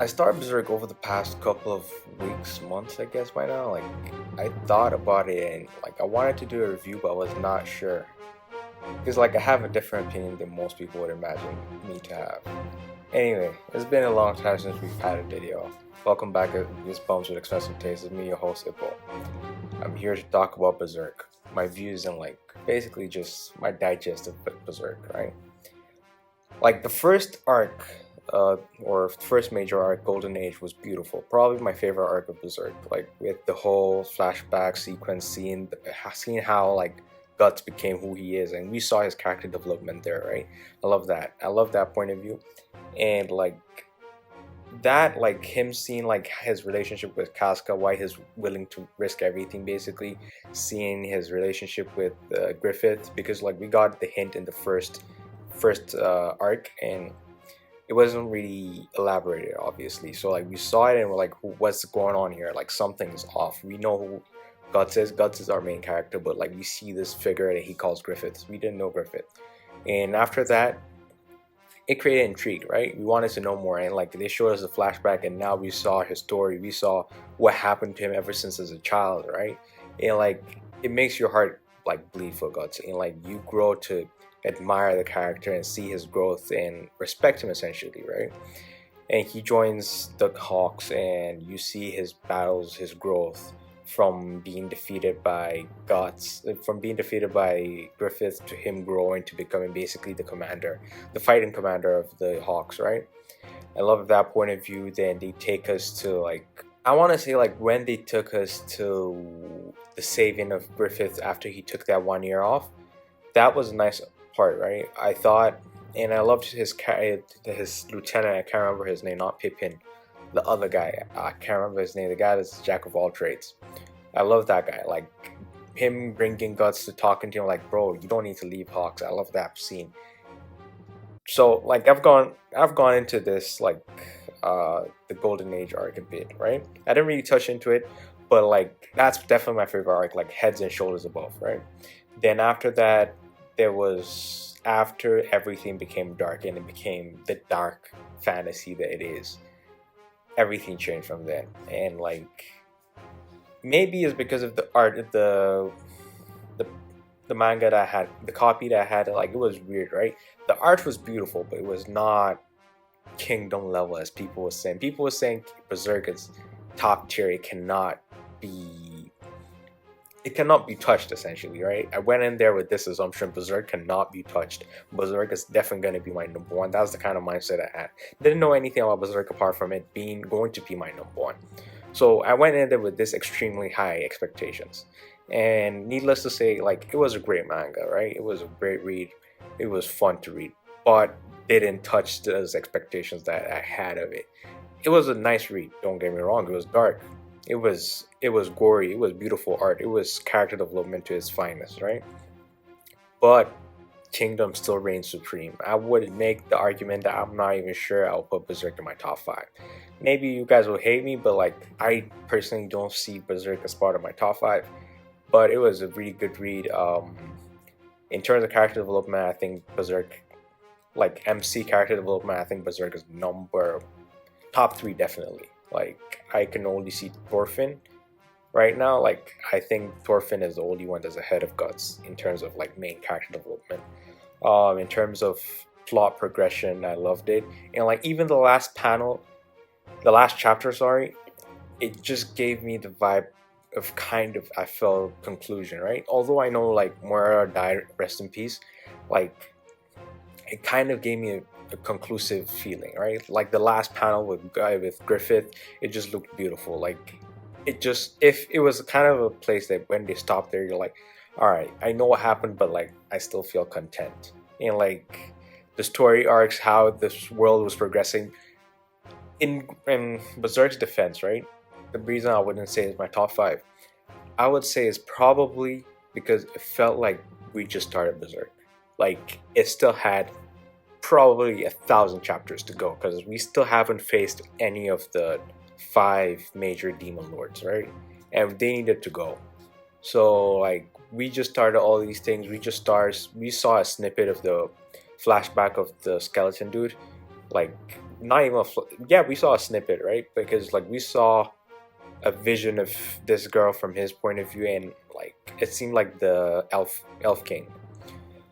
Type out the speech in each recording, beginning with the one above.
I started Berserk over the past couple of weeks, months, I guess by now. I thought about it and I wanted to do a review, but I was not sure because I have a different opinion than most people would imagine me to have. Anyway, it's been a long time since we've had a video. Welcome back to This Bums with Expensive Taste. It's me, your host Ippo. I'm here to talk about Berserk, my views and basically just my digest of Berserk, right? The first arc, or first major arc, Golden Age, was beautiful. Probably my favorite arc of Berserk. With the whole flashback sequence, seeing how Guts became who he is, and we saw his character development there, right? I love that. I love that point of view, and him seeing his relationship with Casca, why he's willing to risk everything, basically seeing his relationship with Griffith, because we got the hint in the first arc, and it wasn't really elaborated, obviously. So we saw it and we're like, what's going on here? Something's off. We know who Guts is. Guts is our main character, but we see this figure that he calls Griffith. We didn't know Griffith, and after that it created intrigue, right? We wanted to know more, and they showed us a flashback, and now we saw his story. We saw what happened to him ever since as a child, right? And it makes your heart bleed for Guts, and you grow to admire the character and see his growth and respect him, essentially, right? And he joins the Hawks, and you see his battles, his growth, from being defeated by Griffith, to him growing to becoming basically the commander, the fighting commander of the Hawks, right? I love that point of view. Then they take us to I want to say when they took us to the saving of Griffith after he took that 1 year off. That was a nice part, right? I thought, and I loved his lieutenant. I can't remember his name, not Pippin, the other guy. I can't remember his name. The guy that's jack of all trades. I love that guy. Him bringing Guts to talking to him, bro, you don't need to leave Hawks. I love that scene. So I've gone into this the Golden Age arc a bit, right? I didn't really touch into it, but that's definitely my favorite arc, heads and shoulders above, right? Then after that, there was after everything became dark and it became the dark fantasy that it is. Everything changed from then, and maybe it's because of the art of the manga that I had, the copy that I had. It was weird, right? The art was beautiful, but it was not kingdom level as people were saying. People were saying Berserk is top tier. It cannot be touched, essentially, right? I went in there with this assumption: Berserk cannot be touched. Berserk is definitely going to be my number one. That was the kind of mindset I had. Didn't know anything about Berserk apart from it being going to be my number one. So I went in there with this extremely high expectations, and needless to say, it was a great manga, right? It was a great read. It was fun to read, but didn't touch those expectations that I had of it. It was a nice read. Don't get me wrong. It was dark. It was gory. It was beautiful art. It was character development to its finest, right? But Kingdom still reigns supreme. I would make the argument that I'm not even sure I'll put Berserk in my top 5. Maybe you guys will hate me, but I personally don't see Berserk as part of my top 5. But it was a really good read. In terms of character development, I think Berserk, MC character development, I think Berserk is number top 3 definitely. I can only see Thorfinn right now. I think Thorfinn is the only one that's ahead of Guts in terms of main character development. In terms of plot progression, I loved it, and even the last chapter, sorry, it just gave me the vibe of I felt conclusion, right? Although I know Moira died, rest in peace, it kind of gave me a conclusive feeling, right? The last panel with Griffith, it just looked beautiful. If it was kind of a place that when they stopped there, you're all right, I know what happened, but I still feel content. And the story arcs, how this world was progressing. In Berserk's defense, right? The reason I wouldn't say it's my top 5, I would say is probably because it felt like we just started Berserk. It still had probably 1,000 chapters to go, because we still haven't faced any of the 5 major demon lords, right? And they needed to go. So we just started all these things. We saw a snippet of the flashback of the skeleton dude. not even yeah, we saw a snippet, right? Because like we saw a vision of this girl from his point of view, and like it seemed like the elf king.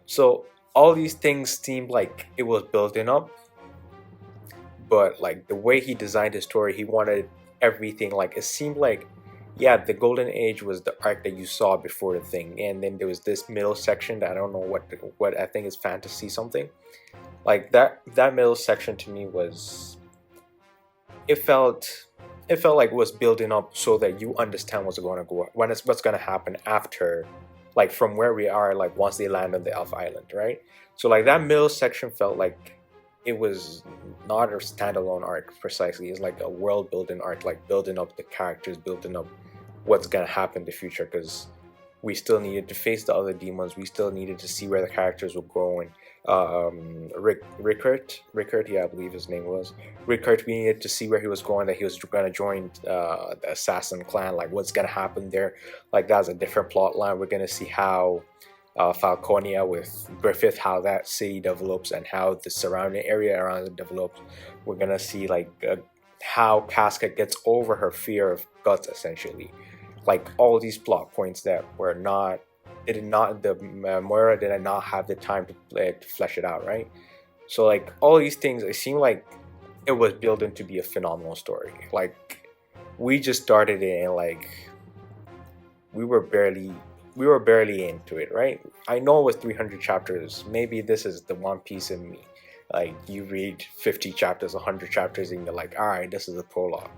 So all these things seemed like it was building up, but like the way he designed his story, he wanted everything, like it seemed like, yeah, the golden age was the arc that you saw before the thing, and then there was this middle section that I don't know what I think is fantasy something. Like that middle section to me was, it felt like it was building up so that you understand what's going to go, what's going to happen after, like from where we are, like once they land on the elf island, right? So like that middle section felt like it was not a standalone arc precisely. It's like a world building arc, like building up the characters, building up what's going to happen in the future, because we still needed to face the other demons. We still needed to see where the characters were going. Rickert, yeah, I believe his name was Rickert. We needed to see where he was going. That he was going to join the assassin clan. Like what's going to happen there? Like that's a different plot line. We're going to see how Falconia with Griffith, how that city develops and how the surrounding area around it develops. We're going to see like how Casca gets over her fear of guts, essentially. Like all these plot points that were not, it did not, the Miura did not have the time to flesh it out, right? So like all these things, it seemed like it was building to be a phenomenal story. Like we just started it and like we were barely into it, right? I know it was 300 chapters. Maybe this is the One Piece in me. Like you read 50 chapters, 100 chapters, and you're like, all right, this is a prologue.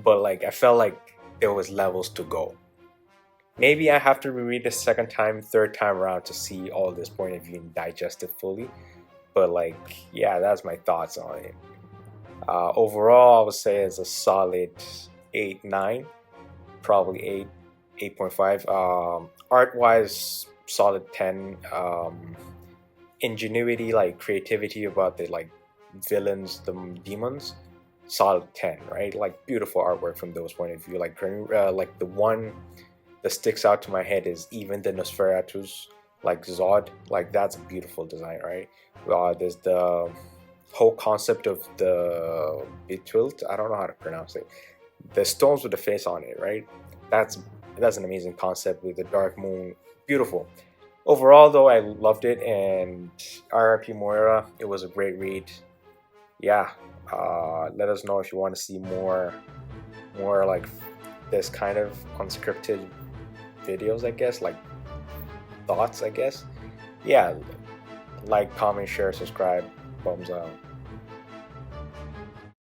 But like I felt like there was levels to go. Maybe I have to reread the second time, third time around to see all this point of view and digest it fully. But like, yeah, that's my thoughts on it. Overall, I would say it's a solid 8, 9, probably 8, 8.5. Art-wise, solid 10. Ingenuity, like creativity about the like villains, the demons, solid 10, right? Like beautiful artwork from those point of view. Like the one that sticks out to my head is even the Nosferatu's, like Zod, like that's a beautiful design, right? There's the whole concept of the Betwilt, I don't know how to pronounce it, the stones with the face on it, right? That's an amazing concept with the dark moon, beautiful. Overall though, I loved it, and RIP Moira, it was a great read. Yeah, let us know if you want to see more like this kind of unscripted videos, I guess, like thoughts, I guess. Yeah, like, comment, share, subscribe, thumbs up.